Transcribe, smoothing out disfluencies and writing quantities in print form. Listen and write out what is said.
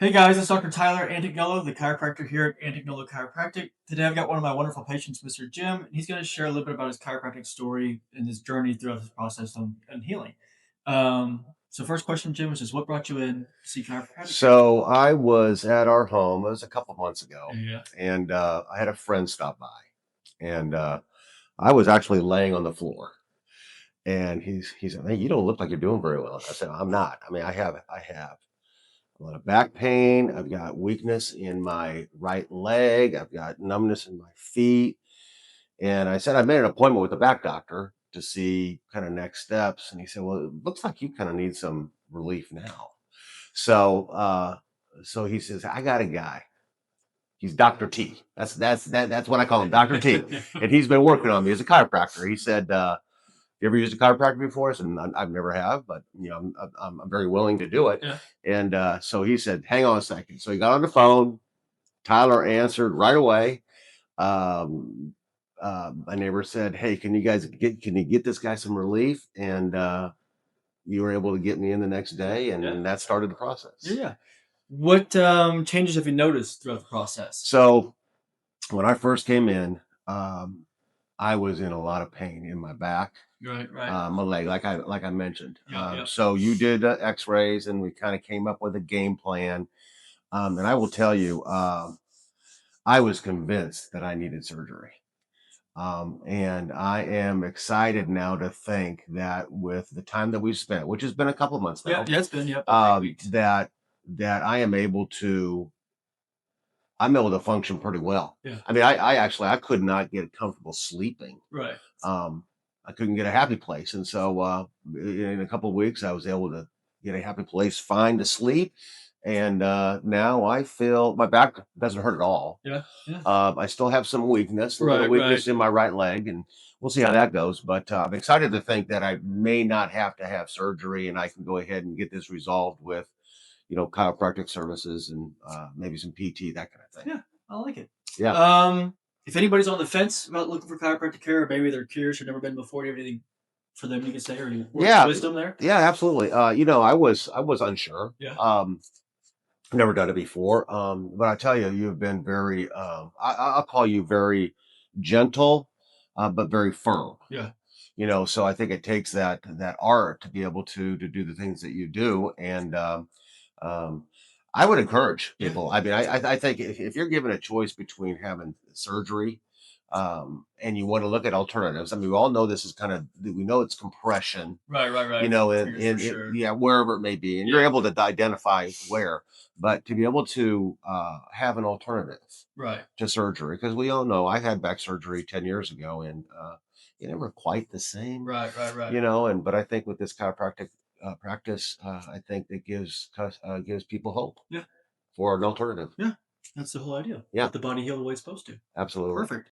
Hey guys, it's Dr. Tyler Antignolo, the chiropractor here at Antignolo Chiropractic. Today I've got one of my wonderful patients, Mr. Jim, and he's going to share a little bit about his chiropractic story and his journey throughout this process on healing. So first question, Jim, is just what brought you in to see chiropractic care? So I was at our home. It was a couple months ago, Yeah. and I had a friend stop by, and I was actually laying on the floor, and he said, "Hey, you don't look like you're doing very well." I said, "I'm not. I mean, I have a lot of back pain. I've got weakness in my right leg. I've got numbness in my feet." And I said, "I made an appointment with the back doctor to see kind of next steps." And he said, "Well, it looks like you kind of need some relief now." So, so he says, "I got a guy. He's Dr. T. That's what I call him, Dr. T. And he's been working on me as a chiropractor." He said, "You ever used a chiropractor before?" I said, "I've never have, but I'm very willing to do it." Yeah. And so he said, "Hang on a second." So he got on the phone. Tyler answered right away. My neighbor said, "Hey, can you get this guy some relief?" And you were able to get me in the next day, Yeah. and that started the process. Yeah. What changes have you noticed throughout the process? So when I first came in, I was in a lot of pain in my back, Right. my leg, like I mentioned. Yeah. So you did X-rays, and we kind of came up with a game plan. And I will tell you, I was convinced that I needed surgery. And I am excited now to think that with the time that we've spent, which has been a couple of months Yeah. now, Yeah. It's been about 8 weeks. that I'm able to function pretty well. Yeah. I mean, I actually I could not get comfortable sleeping. Right. Um, I couldn't get a happy place, and so in a couple of weeks, I was able to get a happy place, fine to sleep, and now I feel my back doesn't hurt at all. Yeah. Yeah. I still have some weakness, a little weakness in my right leg, and we'll see how that goes. But I'm excited to think that I may not have to have surgery, and I can go ahead and get this resolved with, chiropractic services and maybe some PT, that kind of thing. Yeah, I like it. Yeah. If anybody's on the fence about looking for chiropractic care, or maybe they're curious or never been before, do you have anything for them you can say or any words of Yeah. wisdom there? Yeah, absolutely. I was unsure. Yeah. Never done it before. But I tell you, you've been very, I'll call you very gentle, but very firm. Yeah. So I think it takes that art to be able to do the things that you do. And um, I would encourage Yeah. people. I mean, I think if you're given a choice between having surgery, and you want to look at alternatives. I mean, we all know this is we know it's compression, Right. For sure. yeah, wherever it may be, and you're able to identify where. But to be able to have an alternative Right. to surgery, because we all know I had back surgery 10 years ago, and it never quite the same, Right. but I think with this chiropractic practice, I think it gives people hope Yeah. for an alternative. Yeah. That's the whole idea. Yeah, Let the body heal the way it's supposed to. absolutely. Perfect.